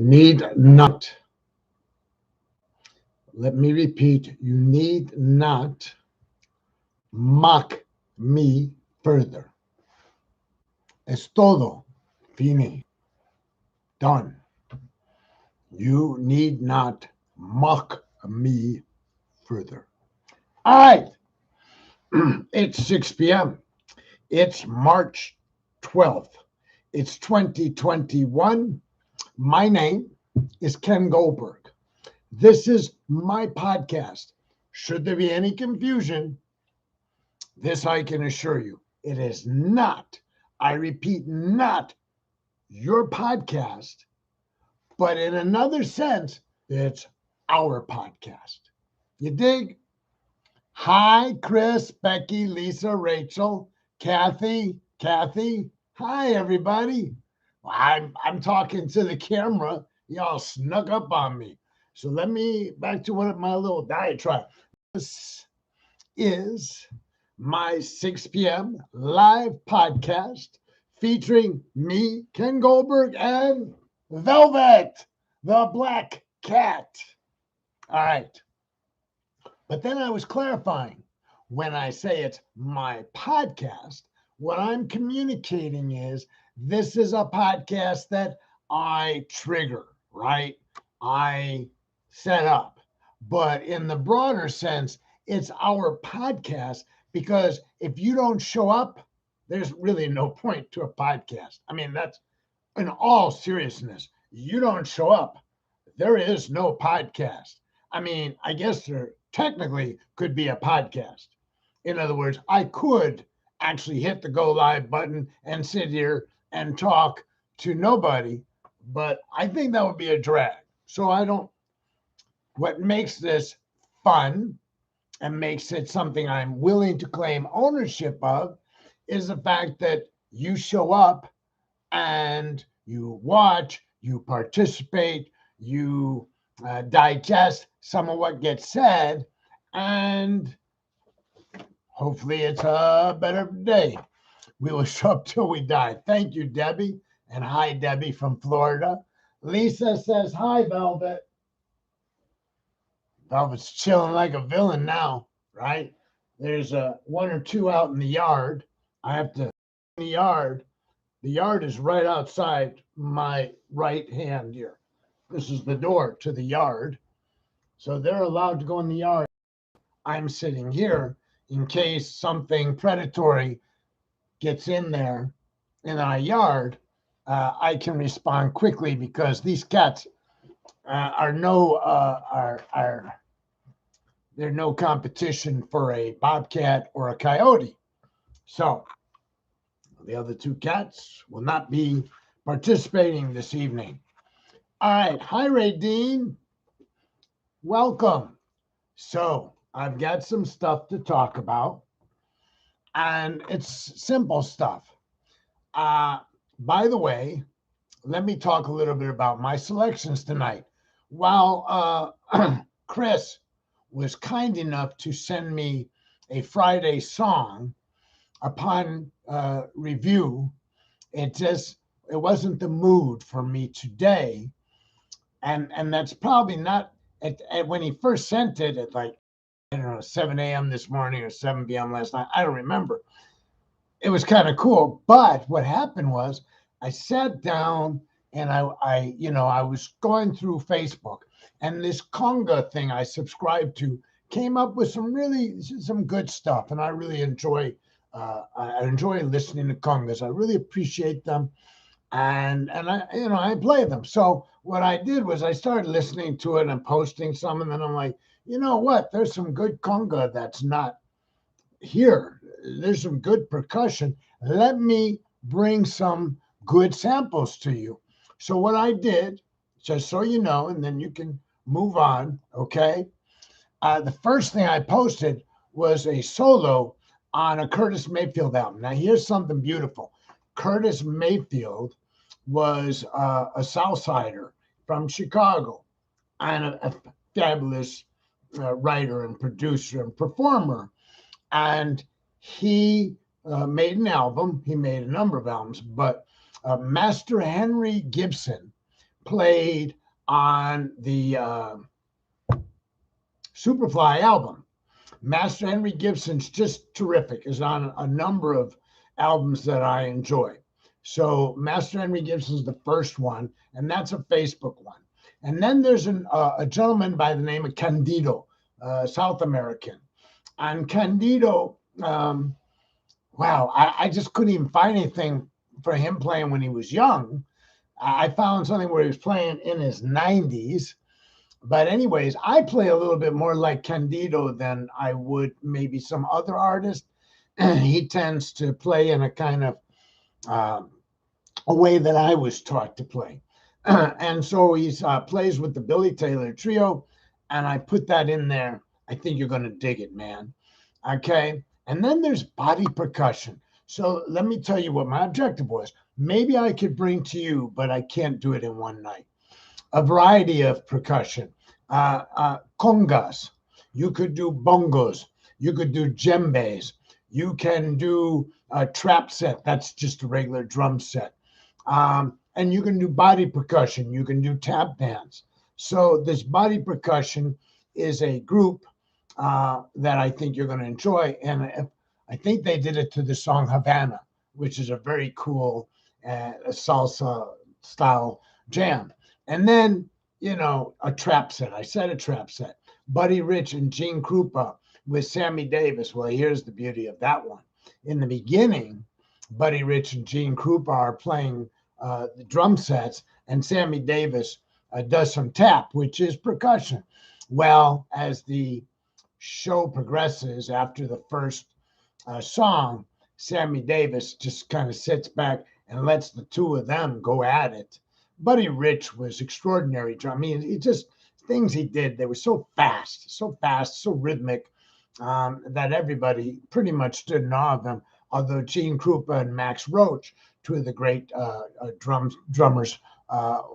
need not, let me repeat, you need not mock me further. Es todo. Fini. Done. You need not mock me further. All right. It's 6 p.m. It's March 12th. It's 2021. My name is Ken Goldberg. This is my podcast. Should there be any confusion, this I can assure you, it is not, I repeat, not your podcast, but in another sense, it's our podcast. You dig? Hi, Chris, Becky, Lisa, Rachel, Kathy. Hi, everybody. I'm talking to the camera. Y'all snuck up on me. So let me back to my little diatribe. This is my 6 p.m. live podcast featuring me, Ken Goldberg, and Velvet, the black cat. All right. But then I was clarifying, when I say it's my podcast, what I'm communicating is this is a podcast that I trigger, right? I set up. But in the broader sense, it's our podcast, because if you don't show up, there's really no point to a podcast. I mean, that's in all seriousness. You don't show up, there is no podcast. I mean, I guess there technically could be a podcast. In other words, I could actually hit the go live button and sit here and talk to nobody, but I think that would be a drag. So what makes this fun and makes it something I'm willing to claim ownership of is the fact that you show up and you watch, you participate, you digest some of what gets said, and hopefully it's a better day. We will show up till we die. Thank you, Debbie. And hi, Debbie from Florida. Lisa says, hi, Velvet. Velvet's chilling like a villain now, right? There's one or two out in the yard. I have to in the yard. The yard is right outside my right hand here. This is the door to the yard. So they're allowed to go in the yard. I'm sitting here in case something predatory gets in there in our yard. I can respond quickly because these cats are they're no competition for a bobcat or a coyote. So the other two cats will not be participating this evening. All right. Hi, Radine. Welcome. So I've got some stuff to talk about, and it's simple stuff. By the way, let me talk a little bit about my selections tonight. While Chris was kind enough to send me a Friday song, upon review, it wasn't the mood for me today. And that's probably not when he first sent it at like, I don't know, 7 a.m. this morning or 7 p.m. last night. I don't remember. It was kind of cool. But what happened was I sat down and I was going through Facebook, and this conga thing I subscribed to came up with some good stuff. And I really enjoy listening to congas. I really appreciate them. And I play them. So what I did was I started listening to it and posting some, and then I'm like, you know what? There's some good conga that's not here. There's some good percussion. Let me bring some good samples to you. So what I did, just so you know, and then you can move on, okay? The first thing I posted was a solo on a Curtis Mayfield album. Now, here's something beautiful. Curtis Mayfield was a Southsider from Chicago and a fabulous writer and producer and performer. And he made an album. He made a number of albums, but Master Henry Gibson played on the Superfly album. Master Henry Gibson's just terrific. Is on a number of albums that I enjoy. So Master Henry Gibson's the first one, and that's a Facebook one. And then there's a gentleman by the name of Candido, South American. And Candido, wow, I just couldn't even find anything for him playing when he was young. I found something where he was playing in his 90s. But anyways, I play a little bit more like Candido than I would maybe some other artist. He tends to play in a kind of a way that I was taught to play. And so he plays with the Billy Taylor Trio, and I put that in there. I think you're going to dig it, man. Okay. And then there's body percussion. So let me tell you what my objective was. Maybe I could bring to you, but I can't do it in one night. A variety of percussion, congas. You could do bongos. You could do djembes. You can do a trap set. That's just a regular drum set. And you can do body percussion. You can do tap dance. So this body percussion is a group that I think you're going to enjoy. And I think they did it to the song Havana, which is a very cool salsa style jam. And then, you know, a trap set. I said a trap set. Buddy Rich and Gene Krupa with Sammy Davis. Well, here's the beauty of that one. In the beginning, Buddy Rich and Gene Krupa are playing the drum sets, and Sammy Davis does some tap, which is percussion. Well, as the show progresses after the first song, Sammy Davis just kind of sits back and lets the two of them go at it. Buddy Rich was extraordinary. I mean, it just things he did, they were so fast, so rhythmic that everybody pretty much stood in awe of them. Although Gene Krupa and Max Roach, two of the great drummers,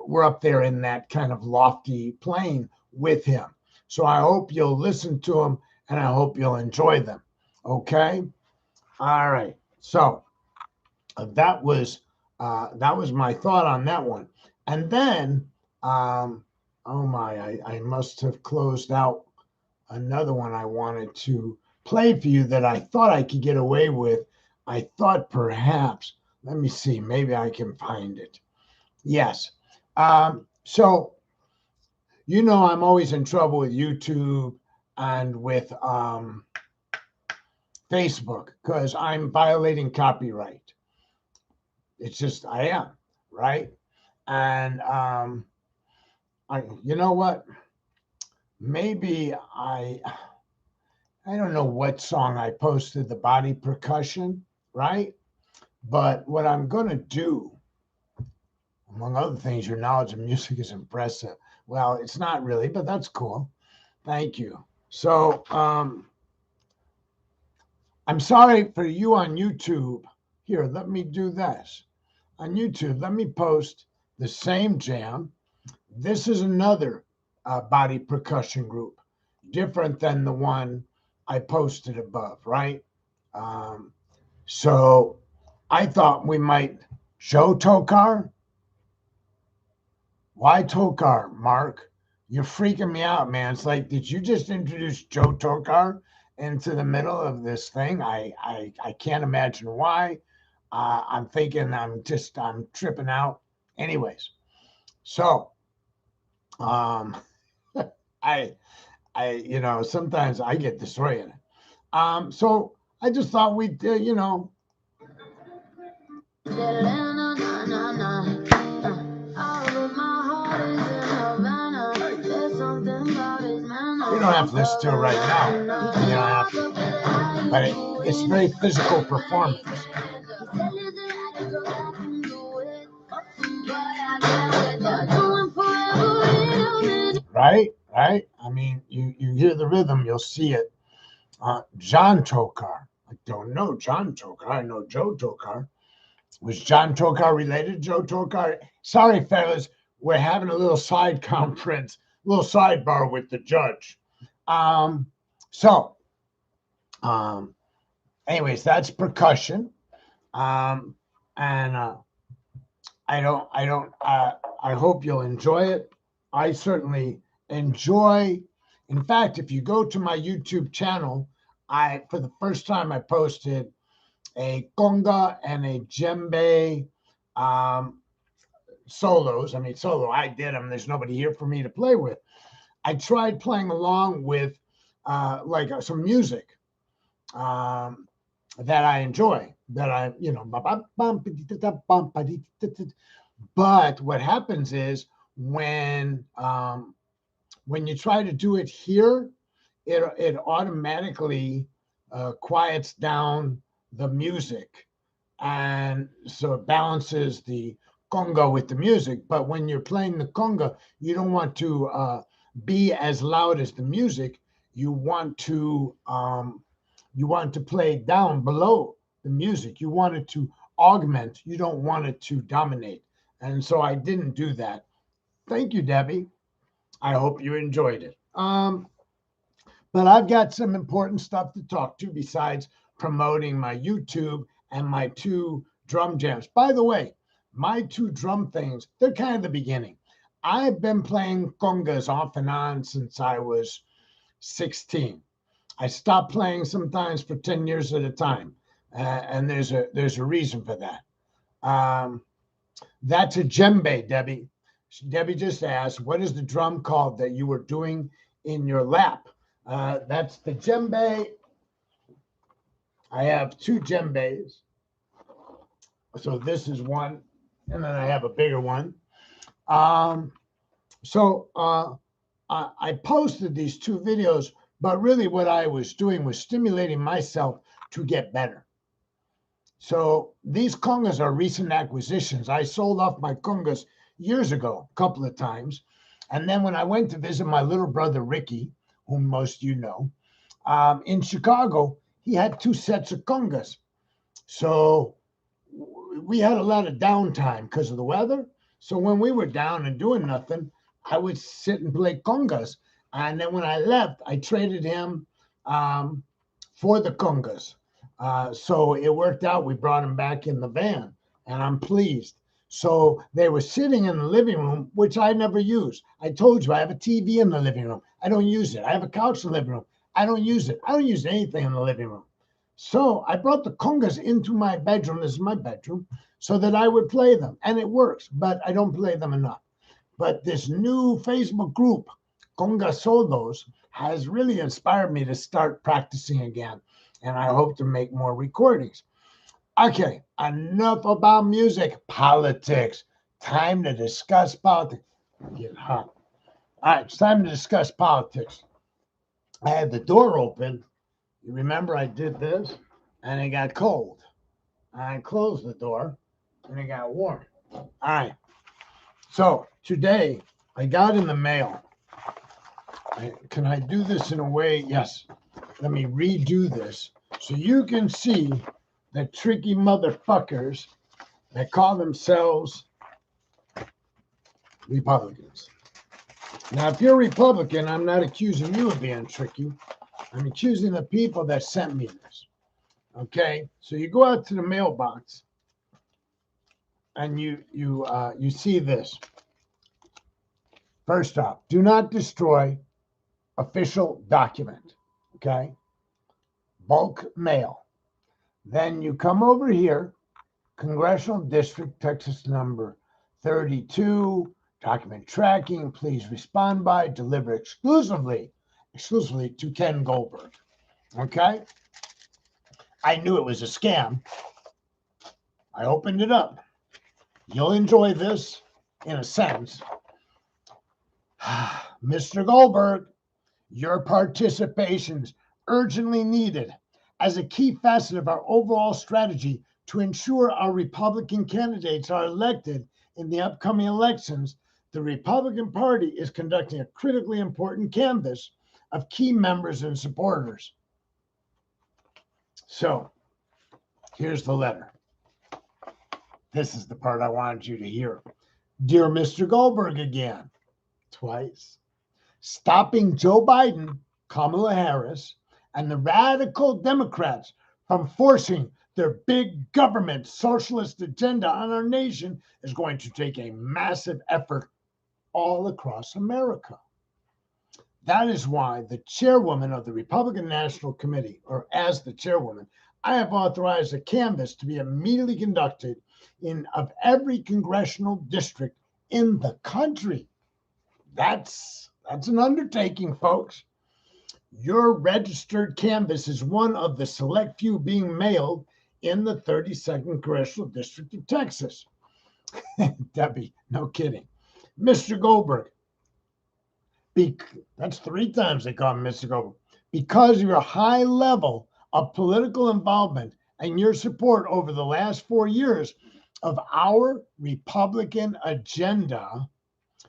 were up there in that kind of lofty plane with him. So I hope you'll listen to them, and I hope you'll enjoy them. Okay? All right. So that was my thought on that one. And then, oh my, I must have closed out another one I wanted to play for you that I thought I could get away with. I thought perhaps, let me see, maybe I can find it. Yes. So, you know, I'm always in trouble with YouTube and with Facebook because I'm violating copyright. It's just, I am, right? And you know what? Maybe I don't know what song I posted, the body percussion, right? But what I'm going to do, among other things, your knowledge of music is impressive. Well, it's not really, but that's cool. Thank you. So I'm sorry for you on YouTube. Here, let me do this. On YouTube, let me post the same jam. This is another body percussion group, different than the one I posted above, right? So I thought we might show Tokar. Why Tokar, Mark? You're freaking me out, man. It's like, did you just introduce Joe Tokar into the middle of this thing? I can't imagine why. I'm thinking I'm tripping out. Anyways, so I you know, sometimes I get disoriented. So I just thought we'd you know. You don't have to listen to it right now. You don't have to. But it's very physical performance. Right? Right? I mean, you hear the rhythm, you'll see it. John Tokar. I don't know John Tokar. I know Joe Tokar. Was John Tokar related to Joe Tokar? Sorry, fellas. We're having a little side conference, a little sidebar with the judge. Anyways, that's percussion. And I I hope you'll enjoy it. I certainly enjoy. In fact, if you go to my YouTube channel, for the first time I posted a conga and a djembe solos. I mean, solo, I did them. There's nobody here for me to play with. I tried playing along with some music that I enjoy, that I, but what happens is when you try to do it here, it automatically quiets down the music, and so it balances the conga with the music. But when you're playing the conga, you don't want to be as loud as the music. You want to play down below the music. You want it to augment. You don't want it to dominate. And so I didn't do that. Thank you, Debbie. I hope you enjoyed it. But I've got some important stuff to talk to besides promoting my YouTube and my 2 drum jams. By the way, my 2 drum things, they're kind of the beginning. I've been playing congas off and on since I was 16. I stopped playing sometimes for 10 years at a time, and there's a reason for that. That's a djembe, Debbie. Debbie just asked, what is the drum called that you were doing in your lap? That's the djembe. I have 2 djembes. So this is one, and then I have a bigger one. I posted these 2 videos, but really what I was doing was stimulating myself to get better. So these congas are recent acquisitions. I sold off my congas years ago, a couple of times. And then when I went to visit my little brother, Ricky, whom most of you know, in Chicago, he had 2 sets of congas. So we had a lot of downtime because of the weather. So when we were down and doing nothing, I would sit and play congas. And then when I left, I traded him for the congas. So it worked out. We brought him back in the van, and I'm pleased. So they were sitting in the living room, which I never use. I told you I have a TV in the living room. I don't use it. I have a couch in the living room. I don't use it. I don't use anything in the living room. So I brought the congas into my bedroom. This is my bedroom, so that I would play them. And it works, but I don't play them enough. But this new Facebook group, Conga Solos, has really inspired me to start practicing again. And I hope to make more recordings. Okay, enough about music. Politics. Time to discuss politics. Get hot. All right, it's time to discuss politics. I had the door open. You remember I did this, and it got cold. I closed the door, and it got warm. All right. So today, I got in the mail. Can I do this in a way? Yes. Let me redo this so you can see the tricky motherfuckers that call themselves Republicans. Now, if you're Republican, I'm not accusing you of being tricky. I'm accusing the people that sent me this. Okay? So you go out to the mailbox and you see this. First off, do not destroy official document. Okay? Bulk mail. Then you come over here, Congressional District, Texas number 32, document tracking, please respond by, deliver exclusively to Ken Goldberg. Okay? I knew it was a scam. I opened it up. You'll enjoy this in a sense. Mr. Goldberg, your participation is urgently needed as a key facet of our overall strategy to ensure our Republican candidates are elected in the upcoming elections. The Republican Party is conducting a critically important canvass of key members and supporters. So, here's the letter. This is the part I wanted you to hear. Dear Mr. Goldberg again, twice. Stopping Joe Biden, Kamala Harris, and the radical Democrats from forcing Their big government socialist agenda on our nation is going to take a massive effort all across America. That is why the chairwoman of the Republican National Committee, or as the chairwoman, I have authorized a canvass to be immediately conducted of every congressional district in the country. That's an undertaking, folks. Your registered canvass is one of the select few being mailed in the 32nd Congressional District of Texas. Debbie, no kidding. Mr. Goldberg, that's 3 times they call him Mr. Goldberg. Because of your high level of political involvement and your support over the last 4 years of our Republican agenda,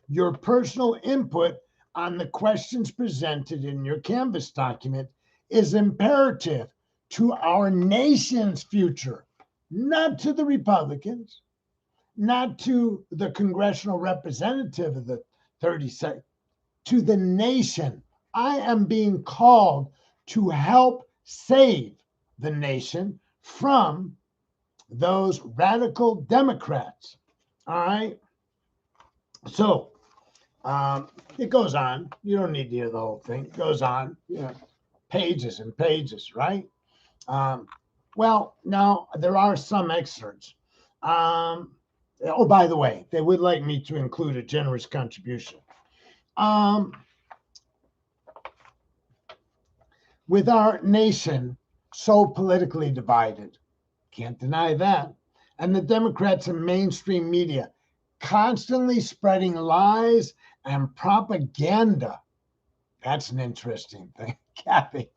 your personal input on the questions presented in your canvass document is imperative to our nation's future, not to the Republicans, not to the congressional representative of the 32nd, to the nation. I am being called to help save the nation from those radical Democrats. All right. So it goes on. You don't need to hear the whole thing. It goes on, pages and pages, right? Well, now there are some excerpts. Oh, by the way, they would like me to include a generous contribution. With our nation so politically divided, can't deny that, and the Democrats and mainstream media constantly spreading lies and propaganda. That's an interesting thing, Kathy.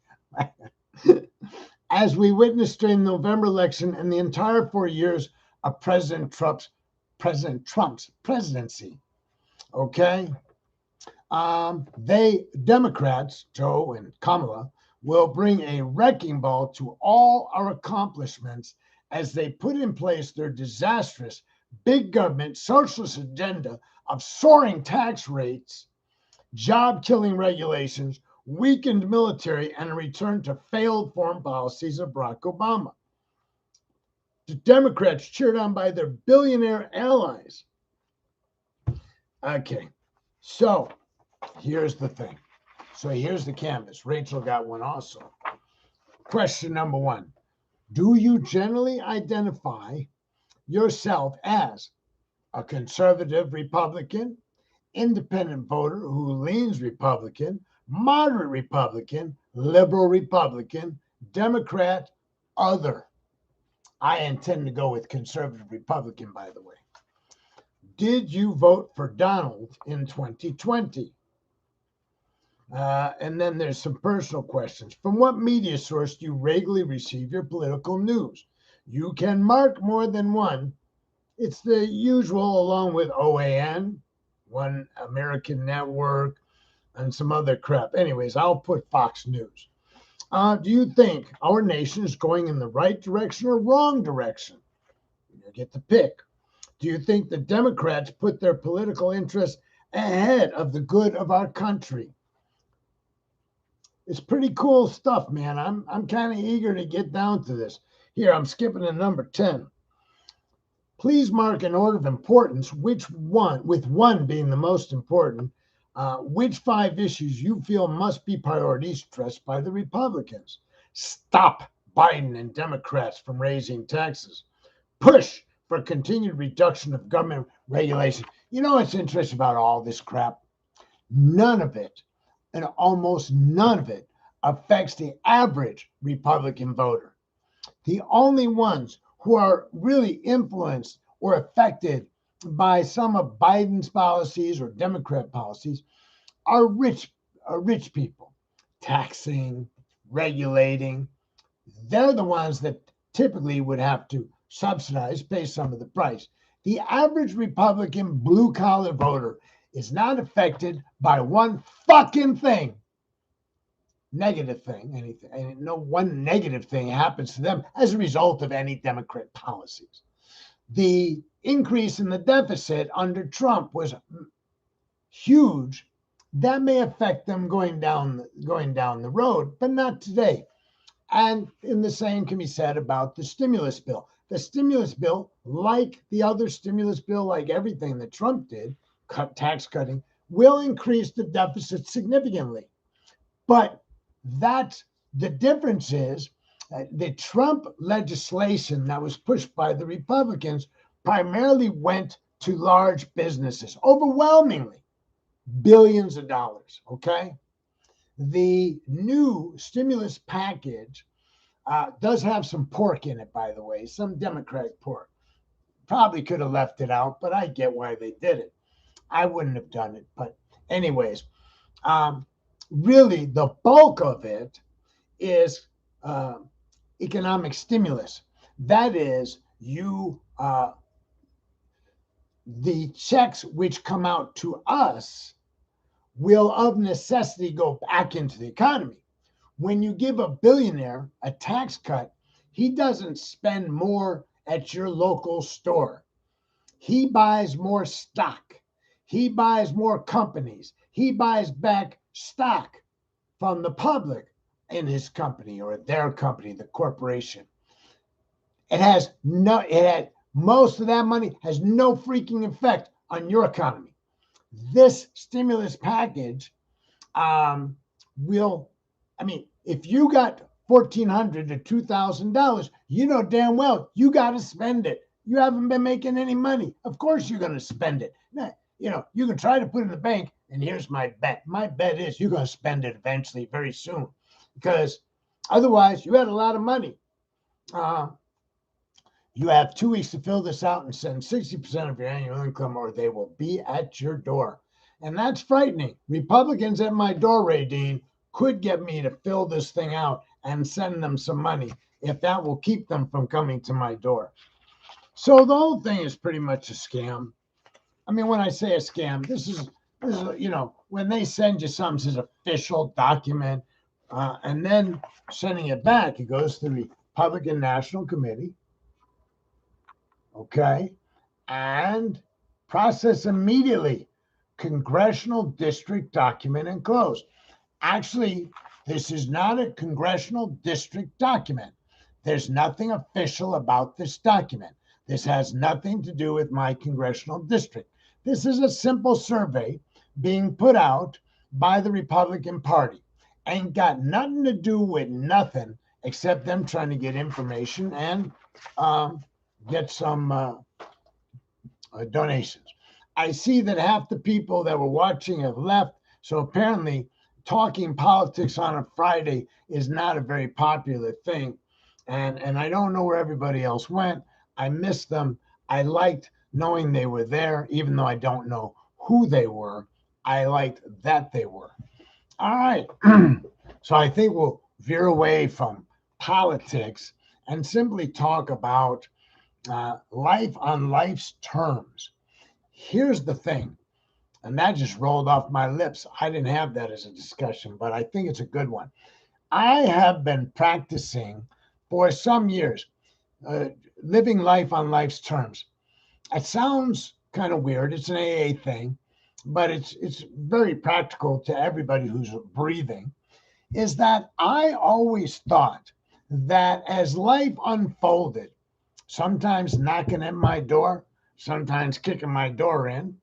As we witnessed during the November election and the entire 4 years of President Trump's presidency. Okay? Democrats, Joe and Kamala, will bring a wrecking ball to all our accomplishments as they put in place their disastrous big government socialist agenda of soaring tax rates, job-killing regulations, weakened military, and a return to failed foreign policies of Barack Obama. The Democrats, cheered on by their billionaire allies. Okay, so here's the thing. So here's the canvas. Rachel got one also. Question number 1. Do you generally identify yourself as a conservative Republican, independent voter who leans Republican, moderate Republican, liberal Republican, Democrat, other? I intend to go with conservative Republican, by the way. Did you vote for Donald in 2020? And then there's some personal questions. From what media source do you regularly receive your political news? You can mark more than one. It's the usual, along with OAN, One American Network, and some other crap. Anyways, I'll put Fox News. Do you think our nation is going in the right direction or wrong direction? You get to pick. Do you think the Democrats put their political interests ahead of the good of our country? It's pretty cool stuff, man. I'm kind of eager to get down to this. Here, I'm skipping to number 10. Please mark in order of importance with one being the most important, which 5 issues you feel must be priorities stressed by the Republicans. Stop Biden and Democrats from raising taxes. Push for continued reduction of government regulation. You know what's interesting about all this crap? None of it, and almost none of it, affects the average Republican voter. The only ones who are really influenced or affected by some of Biden's policies or Democrat policies are rich people, taxing, regulating. They're the ones that typically would have to subsidize, pay some of the price. The average Republican blue-collar voter is not affected by one fucking thing. Negative thing, anything. And no one negative thing happens to them as a result of any Democrat policies. The increase in the deficit under Trump was huge. That may affect them going down the road, but not today. And the same can be said about the stimulus bill. The stimulus bill, like the other stimulus bill, like everything that Trump did, tax cutting, will increase the deficit significantly. But that's the difference is the Trump legislation that was pushed by the Republicans primarily went to large businesses, overwhelmingly billions of dollars. Okay. The new stimulus package does have some pork in it, by the way, some Democratic pork. Probably could have left it out, but I get why they did it. I wouldn't have done it. But, anyways, really the bulk of it is economic stimulus. That is, the checks which come out to us will of necessity go back into the economy. When you give a billionaire a tax cut, he doesn't spend more at your local store. He buys more stock. He buys more companies. He buys back stock from the public in his company or their company, the corporation. Most of that money has no freaking effect on your economy. This stimulus package if you got $1,400 to $2,000, you know damn well you got to spend it. You haven't been making any money. Of course you're going to spend it. Now, you can try to put it in the bank, and here's my bet. My bet is you're going to spend it eventually, very soon, because otherwise you had a lot of money. You have 2 weeks to fill this out and send 60% of your annual income, or they will be at your door. And that's frightening. Republicans at my door, Ray Dean, could get me to fill this thing out and send them some money if that will keep them from coming to my door. So the whole thing is pretty much a scam. I mean, when I say a scam, this is when they send you something, says official document, and then sending it back, it goes to the Republican National Committee, okay, and process immediately. Congressional district document enclosed. Actually, this is not a congressional district document. There's nothing official about this document. This has nothing to do with my congressional district. This is a simple survey being put out by the Republican Party. Ain't got nothing to do with nothing except them trying to get information and get some donations. I see that half the people that were watching have left, so apparently talking politics on a Friday is not a very popular thing. And I don't know where everybody else went. I missed them. I liked knowing they were there, even though I don't know who they were. I liked that they were. All right. So I think we'll veer away from politics and simply talk about life on life's terms. Here's the thing, and that just rolled off my lips. I didn't have that as a discussion, but I think it's a good one. I have been practicing for some years, living life on life's terms. It sounds kind of weird. It's an AA thing, but it's very practical to everybody who's breathing. Is that I always thought that as life unfolded, sometimes knocking at my door, sometimes kicking my door in,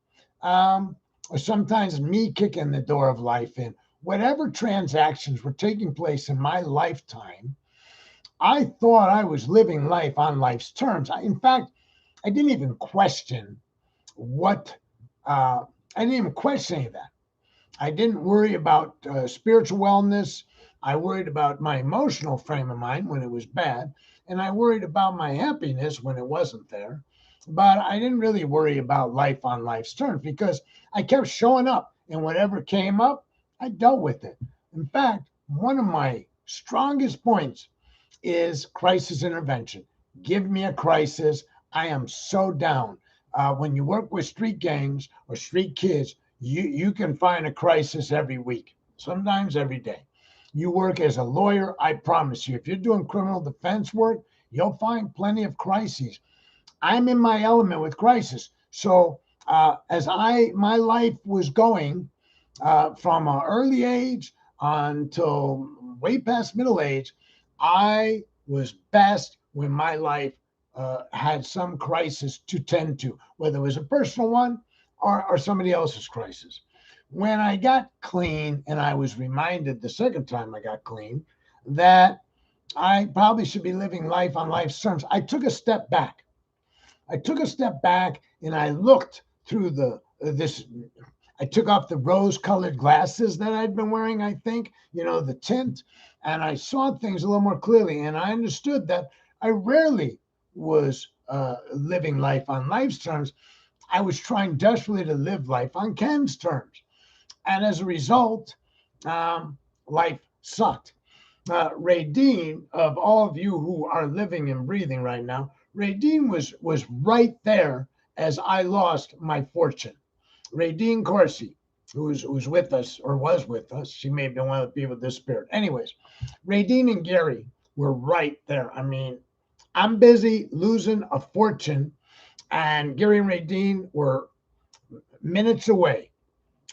or sometimes me kicking the door of life in. Whatever transactions were taking place in my lifetime, I thought I was living life on life's terms. In fact, I didn't even question I didn't even question any of that. I didn't worry about spiritual wellness. I worried about my emotional frame of mind when it was bad, and I worried about my happiness when it wasn't there. But I didn't really worry about life on life's terms because I kept showing up, and whatever came up, I dealt with it. In fact, one of my strongest points is crisis intervention. Give me a crisis. I am so down. When you work with street gangs or street kids, you can find a crisis every week, sometimes every day. You work as a lawyer, I promise you, if you're doing criminal defense work, you'll find plenty of crises. I'm in my element with crisis. So as my life was going from an early age until way past middle age, I was best when my life had some crisis to tend to, whether it was a personal one or somebody else's crisis. When I got clean, and I was reminded the second time I got clean that I probably should be living life on life's terms, I took a step back. I took a step back and I looked through the this. I took off the rose-colored glasses that I'd been wearing. I think the tint, and I saw things a little more clearly. And I understood that I rarely was living life on life's terms. I was trying desperately to live life on Ken's terms, and as a result, life sucked. Radine, of all of you who are living and breathing right now, Radine was right there as I lost my fortune. Radine Corsi, who's with us or was with us, she may have been one of the people disappeared. Anyways, Radine and Gary were right there. I mean, I'm busy losing a fortune, and Gary and Radine were minutes away.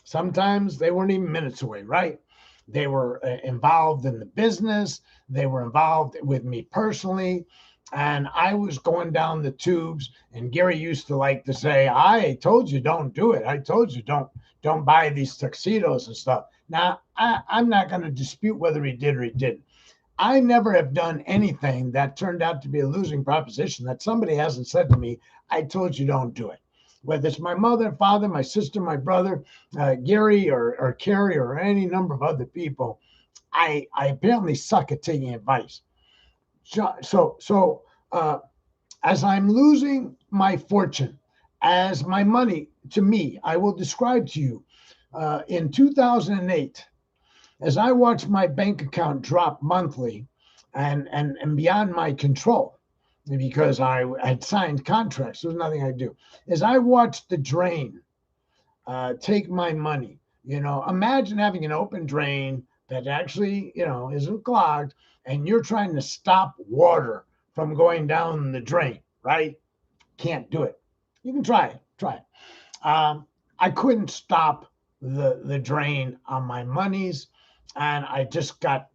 Sometimes they weren't even minutes away, right? They were involved in the business. They were involved with me personally. And I was going down the tubes. And Gary used to like to say, I told you don't do it. I told you don't buy these tuxedos and stuff. Now, I'm not going to dispute whether he did or he didn't. I never have done anything that turned out to be a losing proposition that somebody hasn't said to me, I told you don't do it. Whether it's my mother, father, my sister, my brother, Gary or Carrie or any number of other people, I apparently suck at taking advice. So as I'm losing my fortune, as my money to me, I will describe to you in 2008, as I watched my bank account drop monthly and beyond my control, because I had signed contracts, there was nothing I could do. As I watched the drain take my money, imagine having an open drain that actually, isn't clogged, and you're trying to stop water from going down the drain, right? Can't do it. You can try it. I couldn't stop the drain on my monies, and I just got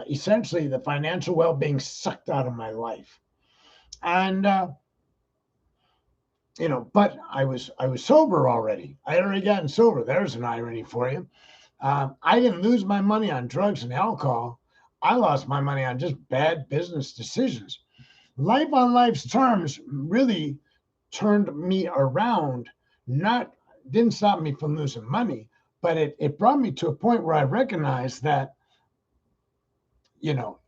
essentially the financial well-being sucked out of my life. And but I was sober already. I had already gotten sober. There's an irony for you. I didn't lose my money on drugs and alcohol. I lost my money on just bad business decisions. Life on life's terms really turned me around. Not Didn't stop me from losing money, but it brought me to a point where I recognized that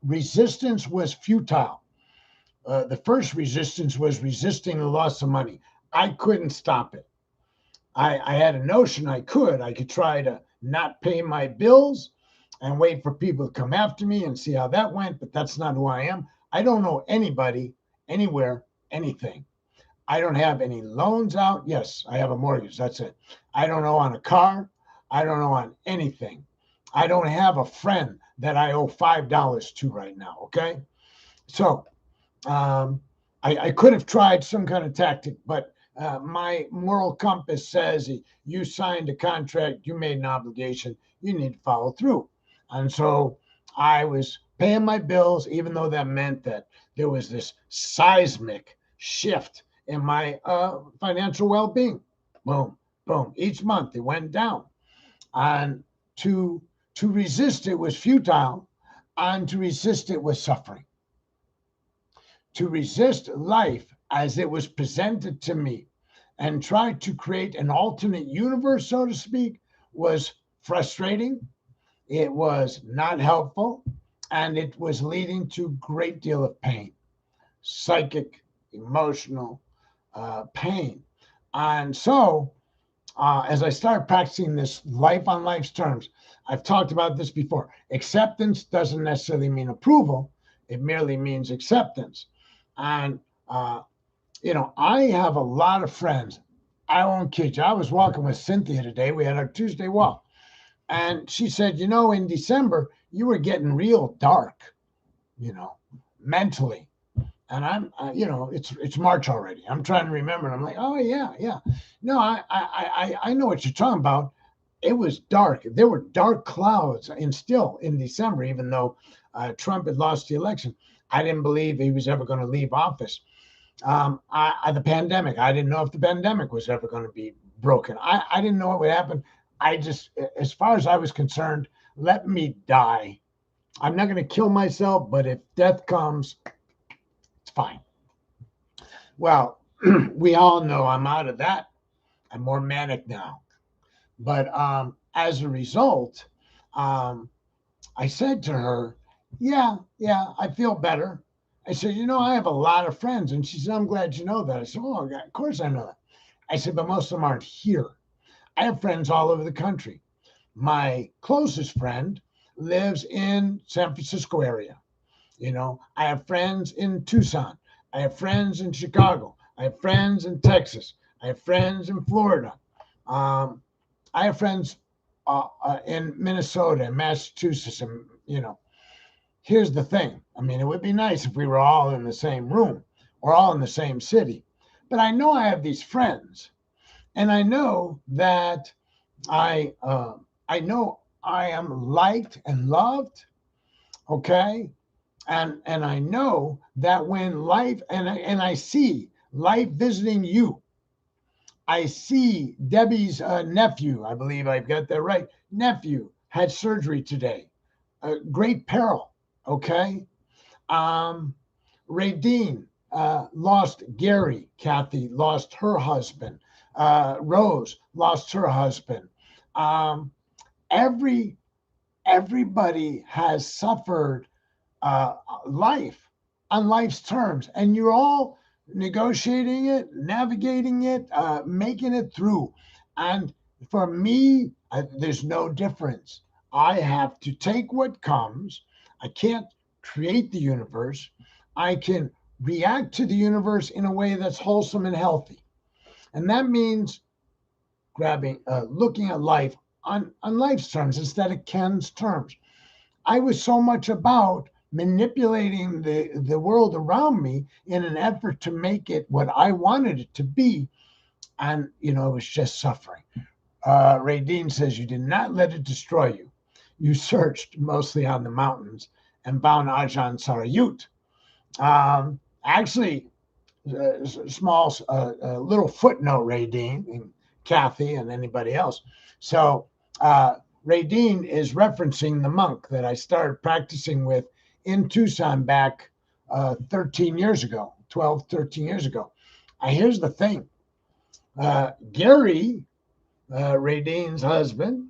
resistance was futile. The first resistance was resisting the loss of money. I couldn't stop it. I had a notion I could try to not pay my bills and wait for people to come after me and see how that went, but that's not who I am. I don't know anybody, anywhere, anything. I don't have any loans out. Yes, I have a mortgage. That's it. I don't owe on a car. I don't owe on anything. I don't have a friend that I owe $5 to right now. Okay. So I could have tried some kind of tactic, but my moral compass says you signed a contract, you made an obligation, you need to follow through. And so I was paying my bills, even though that meant that there was this seismic shift in my financial well-being. Boom, boom. Each month it went down. And to resist it was futile, and to resist it was suffering. To resist life as it was presented to me and try to create an alternate universe, so to speak, was frustrating. It was not helpful, and it was leading to a great deal of pain, psychic, emotional pain. And so, as I started practicing this life on life's terms, I've talked about this before. Acceptance doesn't necessarily mean approval, it merely means acceptance. And, I have a lot of friends. I won't kid you. I was walking with Cynthia today. We had our Tuesday walk. And she said, in December, you were getting real dark, mentally. And I'm, it's March already. I'm trying to remember. And I'm like, oh, yeah, yeah. No, I know what you're talking about. It was dark. There were dark clouds and still in December, even though Trump had lost the election. I didn't believe he was ever going to leave office. The pandemic, I didn't know if the pandemic was ever going to be broken. I didn't know what would happen. I just, as far as I was concerned, let me die. I'm not going to kill myself, but if death comes, it's fine. Well, we all know I'm out of that. I'm more manic now. But as a result, I said to her, yeah, I feel better. I said, I have a lot of friends. And she said, I'm glad you know that. I said, oh, of course I know that. I said, but most of them aren't here. I have friends all over the country. My closest friend lives in San Francisco area. I have friends in Tucson. I have friends in Chicago. I have friends in Texas. I have friends in Florida. I have friends in Minnesota and Massachusetts. And, here's the thing. I mean, it would be nice if we were all in the same room or all in the same city. But I know I have these friends, and I know that I know I am liked and loved. Okay. And I know that when life and I see life visiting you, I see Debbie's nephew, I believe I've got that right, nephew had surgery today. Great peril, okay? Radine lost Gary. Kathy lost her husband. Rose lost her husband. Um, everybody has suffered life on life's terms, and you're all negotiating it, navigating it, making it through. And for me, there's no difference. I have to take what comes. I can't create the universe. I can react to the universe in a way that's wholesome and healthy. And that means looking at life on life's terms instead of Ken's terms. I was so much about manipulating the world around me in an effort to make it what I wanted it to be. And, it was just suffering. Radine says, you did not let it destroy you. You searched mostly on the mountains and found Ajahn Sarayut. Actually, small, little footnote, Radine and Kathy and anybody else. So, Radine is referencing the monk that I started practicing with in Tucson back 13 years ago, 12, 13 years ago. Here's the thing. Gary, Radine's husband,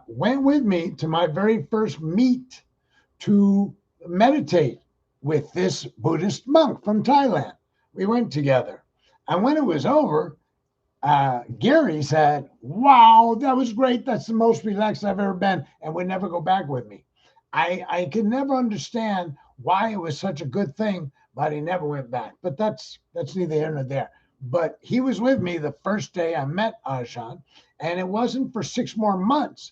went with me to my very first meet to meditate with this Buddhist monk from Thailand. We went together. And when it was over, Gary said, wow, that was great. That's the most relaxed I've ever been, and would never go back with me. I could never understand why it was such a good thing, but he never went back. But that's neither here nor there. But he was with me the first day I met Ajahn, and it wasn't for 6 more months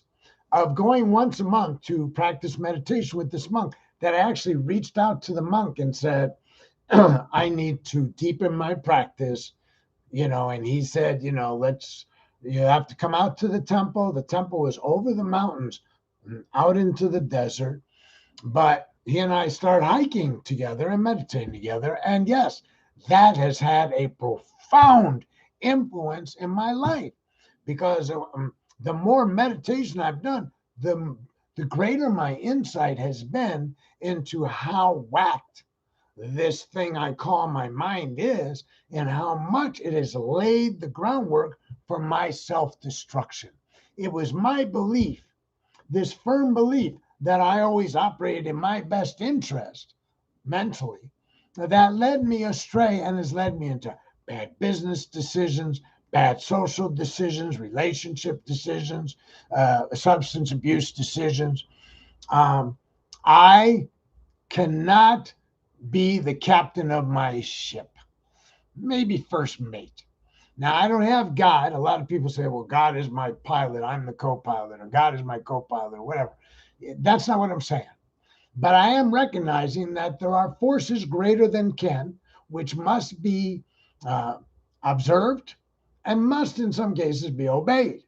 of going once a month to practice meditation with this monk that I actually reached out to the monk and said, I need to deepen my practice. And he said, you have to come out to the temple. The temple was over the mountains, out into the desert. But he and I started hiking together and meditating together. And yes, that has had a profound influence in my life because the more meditation I've done, the greater my insight has been into how whacked this thing I call my mind is, and how much it has laid the groundwork for my self-destruction. It was my belief, this firm belief that I always operated in my best interest mentally, that led me astray and has led me into bad business decisions, bad social decisions, relationship decisions, substance abuse decisions. I cannot be the captain of my ship, maybe first mate. Now, I don't have God. A lot of people say, well, God is my pilot, I'm the co-pilot, or God is my co-pilot, or whatever. That's not what I'm saying. But I am recognizing that there are forces greater than Ken, which must be observed and must, in some cases, be obeyed.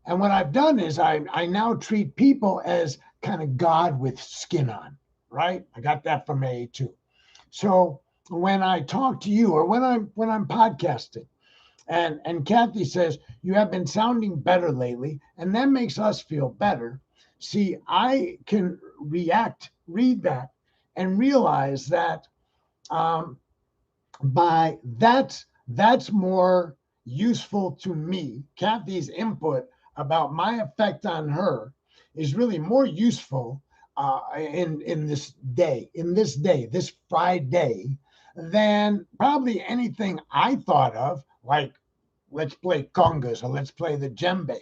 And what I've done is I now treat people as kind of God with skin on, right? I got that from AA too. So when I talk to you or when I'm podcasting, and Kathy says, you have been sounding better lately, and that makes us feel better. See, I can read that, and realize that by that's more useful to me. Kathy's input about my effect on her is really more useful in this Friday, than probably anything I thought of, like let's play congas or let's play the djembe,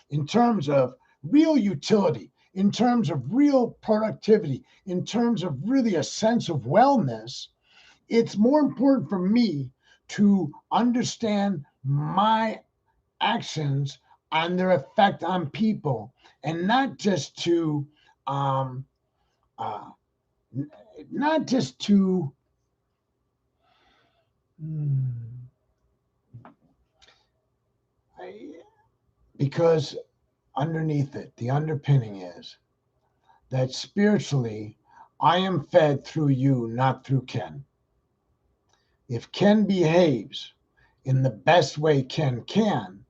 in terms of real utility, in terms of real productivity, in terms of really a sense of wellness. It's more important for me to understand my actions and their effect on people, and not just to um, uh, not just to because underneath it, the underpinning is that spiritually, I am fed through you, not through Ken. If Ken behaves in the best way Ken can,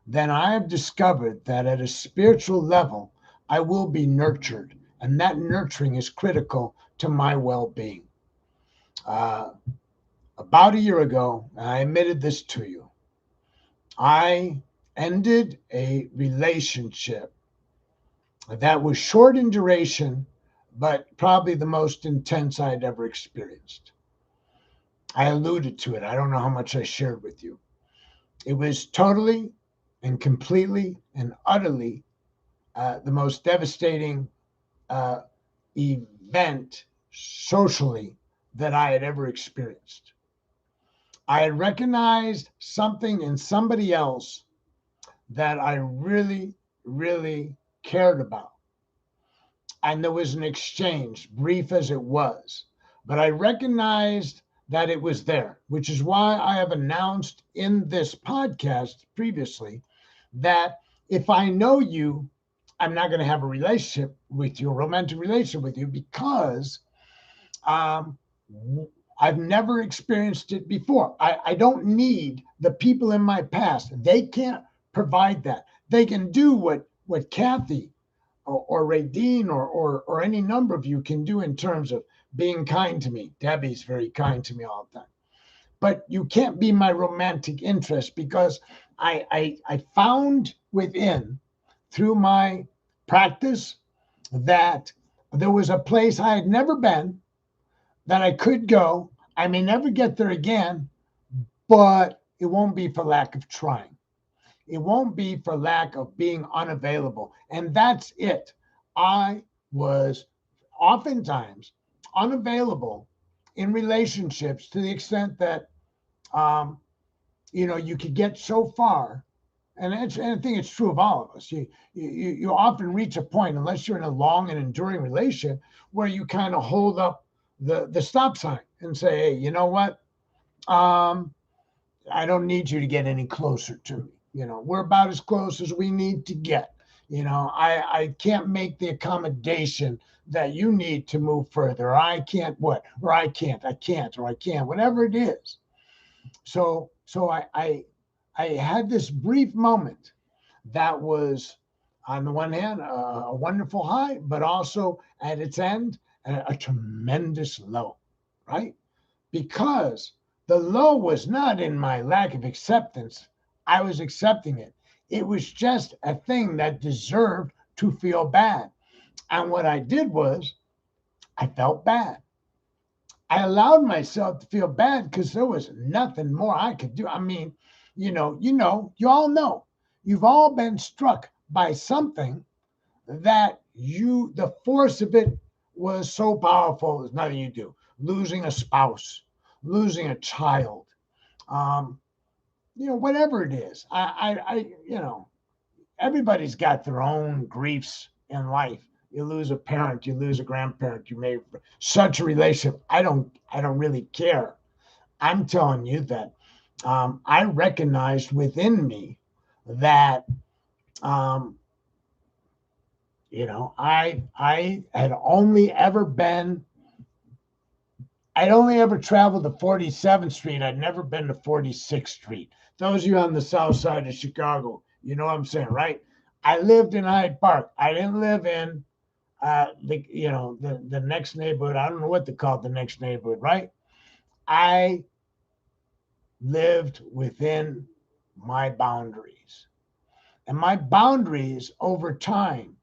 then I have discovered that at a spiritual level, I will be nurtured, and that nurturing is critical to my well-being. About a year ago, and I admitted this to you, I ended a relationship that was short in duration, but probably the most intense I'd ever experienced. I alluded to it. I don't know how much I shared with you. It was totally and completely and utterly the most devastating uh, event socially that I had ever experienced. I had recognized something in somebody else that I really, really cared about. And there was an exchange, brief as it was. But I recognized that it was there, which is why I have announced in this podcast previously that if I know you, I'm not going to have a relationship with you, a romantic relationship with you, because um, I've never experienced it before. I don't need the people in my past. They can't provide that. They can do what Kathy or Radine or any number of you can do in terms of being kind to me. Debbie's very kind to me all the time. But you can't be my romantic interest, because I found within, through my practice, that there was a place I had never been that I could go. I may never get there again, but it won't be for lack of trying. It won't be for lack of being unavailable. And that's it. I was oftentimes unavailable in relationships, to the extent that, um, you could get so far. And I think it's true of all of us. You often reach a point, unless you're in a long and enduring relationship, where you kind of hold up the stop sign and say, hey, you know what? I don't need you to get any closer to me. We're about as close as we need to get. I can't make the accommodation that you need to move further. Or I can't what, or I can't, or I can't, whatever it is. So I had this brief moment that was, on the one hand, a wonderful high, but also at its end, a tremendous low, right? Because the low was not in my lack of acceptance. I was accepting it. It was just a thing that deserved to feel bad. And what I did was, I felt bad. I allowed myself to feel bad because there was nothing more I could do. I mean, you all know, you've all been struck by something that the force of it was so powerful, there's nothing you do. Losing a spouse, losing a child, whatever it is. Everybody's got their own griefs in life. You lose a parent, you lose a grandparent, you may such a relationship. I don't really care. I'm telling you that I recognized within me that um, You know, I had only ever been, I'd only ever traveled to 47th Street. I'd never been to 46th Street. Those of you on the south side of Chicago, you know what I'm saying, right? I lived in Hyde Park. I didn't live in the next neighborhood. I don't know what they call the next neighborhood, right? I lived within my boundaries. And my boundaries over time,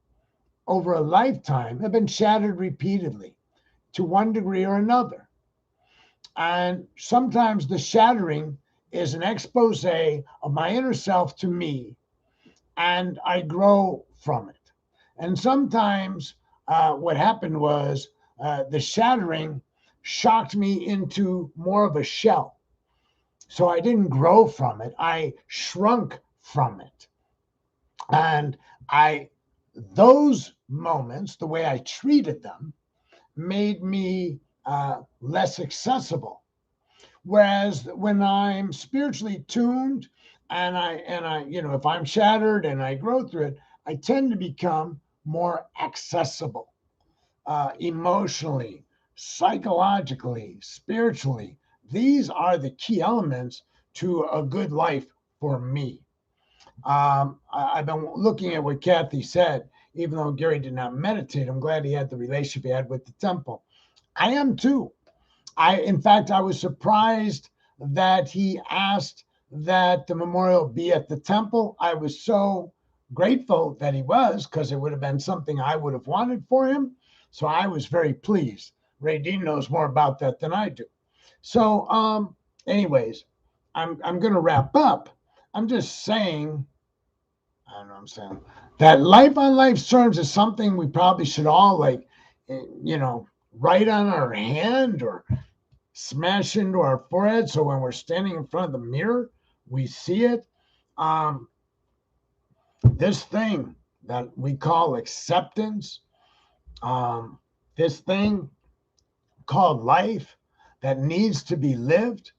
over a lifetime, have been shattered repeatedly to one degree or another. And sometimes the shattering is an expose of my inner self to me, and I grow from it. And sometimes what happened was the shattering shocked me into more of a shell. So I didn't grow from it, I shrunk from it. And I, those moments, the way I treated them, made me less accessible. Whereas when I'm spiritually tuned if I'm shattered and I grow through it, I tend to become more accessible emotionally, psychologically, spiritually. These are the key elements to a good life for me. I've been looking at what Kathy said. Even though Gary did not meditate, I'm glad he had the relationship he had with the temple. I am too. In fact, I was surprised that he asked that the memorial be at the temple. I was so grateful that he was, because it would have been something I would have wanted for him. So I was very pleased. Ray Dean knows more about that than I do. So, anyways, I'm going to wrap up. I'm just saying, I don't know what I'm saying, that life on life's terms is something we probably should all write on our hand or smash into our forehead, so when we're standing in front of the mirror, we see it. Um, this thing that we call acceptance, this thing called life that needs to be lived,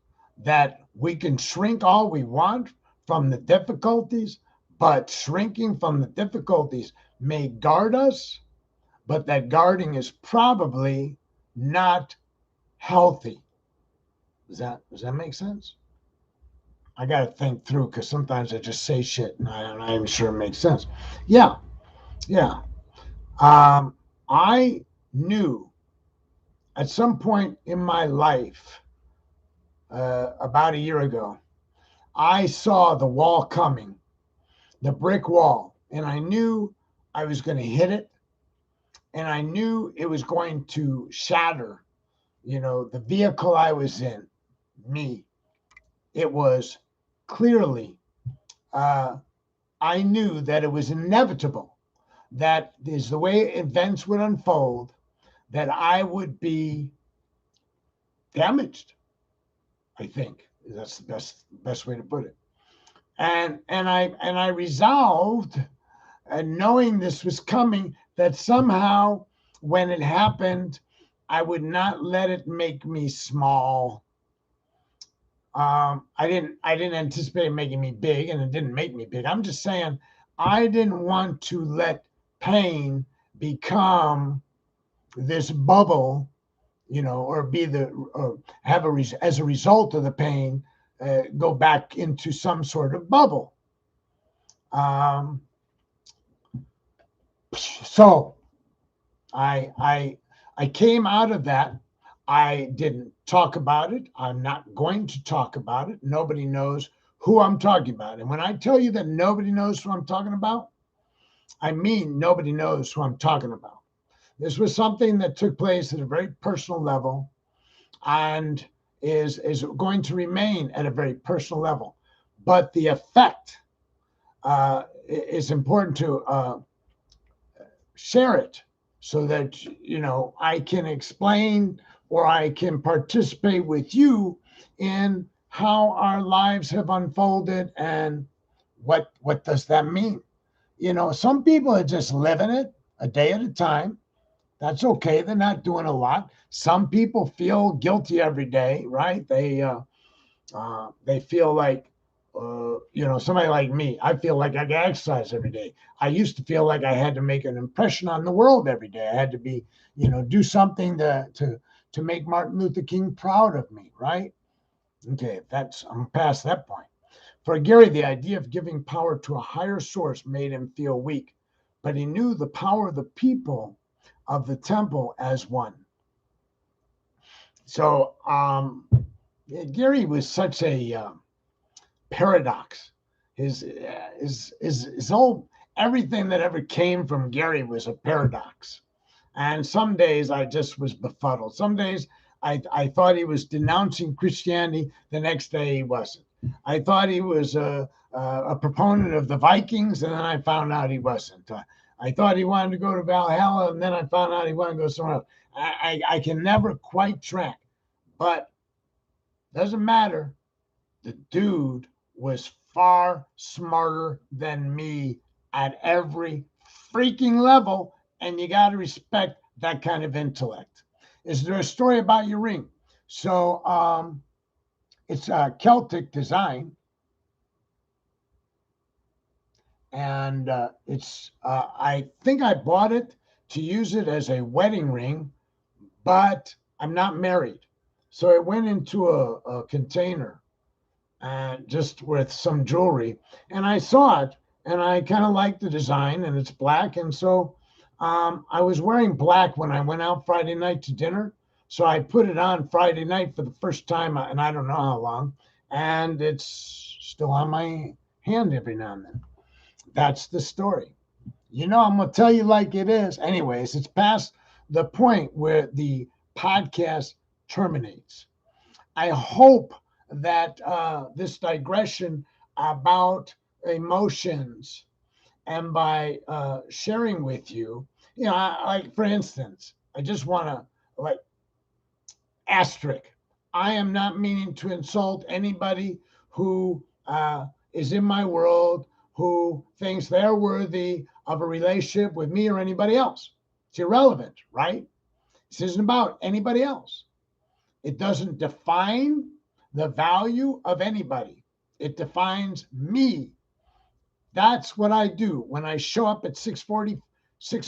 that we can shrink all we want from the difficulties, but shrinking from the difficulties may guard us, but that guarding is probably not healthy. Does that make sense? I got to think through, because sometimes I just say shit and I'm not even sure it makes sense. Yeah, yeah. I knew at some point in my life, about a year ago, I saw the wall coming, the brick wall, and I knew I was going to hit it, and I knew it was going to shatter, the vehicle I was in, me. It was clearly, I knew that it was inevitable, that is the way events would unfold, that I would be damaged. I think that's the best way to put it. And I resolved, and knowing this was coming, that somehow when it happened, I would not let it make me small. I didn't anticipate making me big, and it didn't make me big. I'm just saying I didn't want to let pain become this bubble, or be or have as a result of the pain, go back into some sort of bubble. Um, so I came out of that. I didn't talk about it. I'm not going to talk about it. Nobody knows who I'm talking about. And when I tell you that nobody knows who I'm talking about, I mean nobody knows who I'm talking about. This was something that took place at a very personal level, and is going to remain at a very personal level. But the effect is important to share it, so that I can explain, or I can participate with you in how our lives have unfolded, and what does that mean. Some people are just living it a day at a time. That's okay. They're not doing a lot. Some people feel guilty every day, right? They feel like somebody like me, I feel like I got exercise every day. I used to feel like I had to make an impression on the world every day. I had to be, do something to make Martin Luther King proud of me, right? Okay, I'm past that point. For Gary, the idea of giving power to a higher source made him feel weak, but he knew the power of the people of the temple as one. So Gary was such a paradox. His whole everything that ever came from Gary was a paradox. And some days I just was befuddled. Some days I thought he was denouncing Christianity. The next day he wasn't. I thought he was a proponent of the Vikings, and then I found out he wasn't. I thought he wanted to go to Valhalla, and then I found out he wanted to go somewhere else. I can never quite track, but doesn't matter. The dude was far smarter than me at every freaking level, and you got to respect that kind of intellect. Is there a story about your ring? So it's a Celtic design, and I think I bought it to use it as a wedding ring, but I'm not married. So it went into a container just with some jewelry. And I saw it and I kind of liked the design, and it's black. And so I was wearing black when I went out Friday night to dinner. So I put it on Friday night for the first time, and I don't know how long. And it's still on my hand every now and then. That's the story. I'm going to tell you like it is. Anyways, it's past the point where the podcast terminates. I hope that this digression about emotions, and by sharing with you, like for instance, I just want to asterisk. I am not meaning to insult anybody who is in my world who thinks they're worthy of a relationship with me or anybody else. It's irrelevant, right? This isn't about anybody else. It doesn't define the value of anybody. It defines me. That's what I do when I show up at 6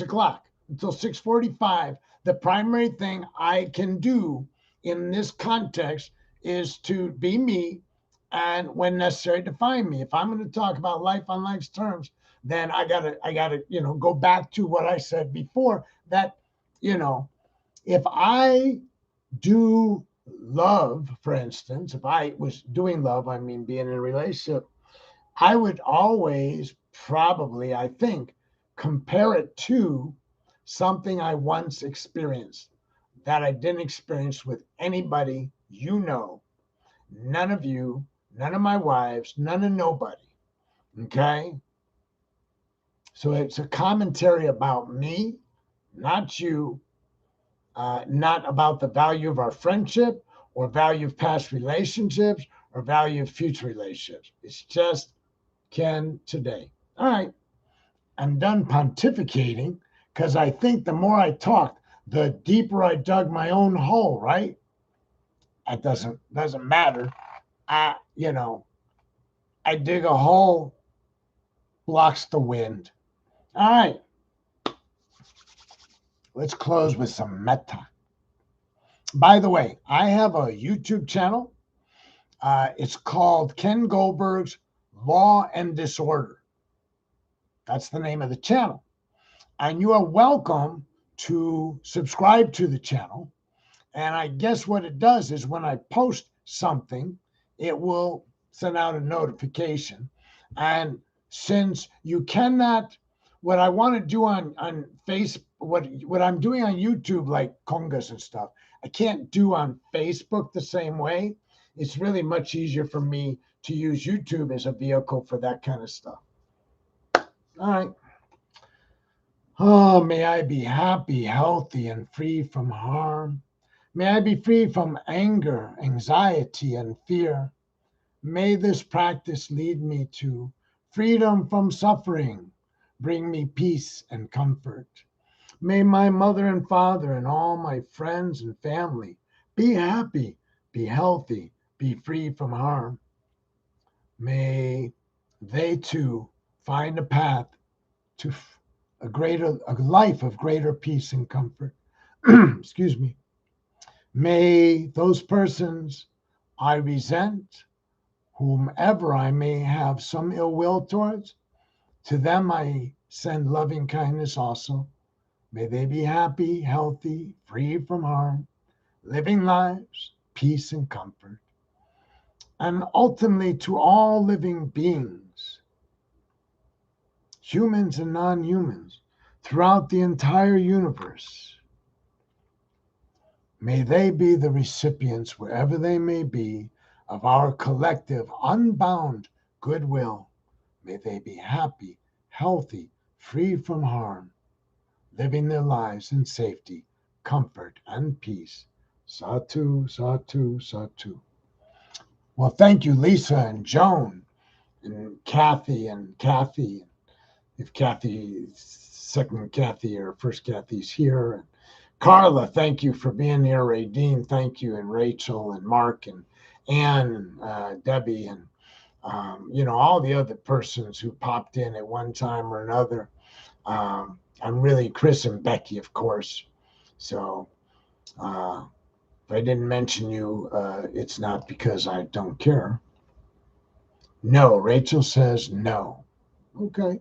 o'clock until 6:45. The primary thing I can do in this context is to be me, and when necessary, define me. If I'm going to talk about life on life's terms, then I gotta go back to what I said before, that if I do love, for instance, if I was doing love, I mean being in a relationship, I would always probably, I think, compare it to something I once experienced that I didn't experience with anybody, none of you, none of my wives, none of nobody. Okay? So it's a commentary about me, not you, not about the value of our friendship or value of past relationships or value of future relationships. It's just Ken today. All right. I'm done pontificating, because I think the more I talked, the deeper I dug my own hole, right? It doesn't matter. I dig a hole, blocks the wind. All right. Let's close with some metta. By the way, I have a YouTube channel. It's called Ken Goldberg's Law and Disorder. That's the name of the channel. And you are welcome to subscribe to the channel. And I guess what it does is when I post something, it will send out a notification. And since you cannot, what I want to do on Facebook, what I'm doing on YouTube, like congas and stuff, I can't do on Facebook the same way. It's really much easier for me to use YouTube as a vehicle for that kind of stuff. All right. Oh, may I be happy, healthy, and free from harm. May I be free from anger, anxiety, and fear. May this practice lead me to freedom from suffering, bring me peace and comfort. May my mother and father and all my friends and family be happy, be healthy, be free from harm. May they too find a path to a life of greater peace and comfort. Excuse me. May those persons I resent, whomever I may have some ill will towards, to them I send loving kindness also. May they be happy, healthy, free from harm, living lives, peace and comfort. And ultimately to all living beings, humans and non-humans, throughout the entire universe, may they be the recipients, wherever they may be, of our collective, unbound goodwill. May they be happy, healthy, free from harm, living their lives in safety, comfort, and peace. Satu, Satu, Satu. Well, thank you, Lisa and Joan and Kathy. If Kathy, second Kathy or first Kathy's here. And Carla, thank you for being here. Radine, thank you. And Rachel and Mark and Ann and Debbie and, all the other persons who popped in at one time or another. I'm really Chris and Becky, of course. So if I didn't mention you, it's not because I don't care. No, Rachel says no. Okay,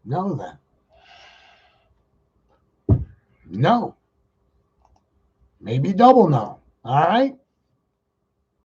no then. No. Maybe double no. All right.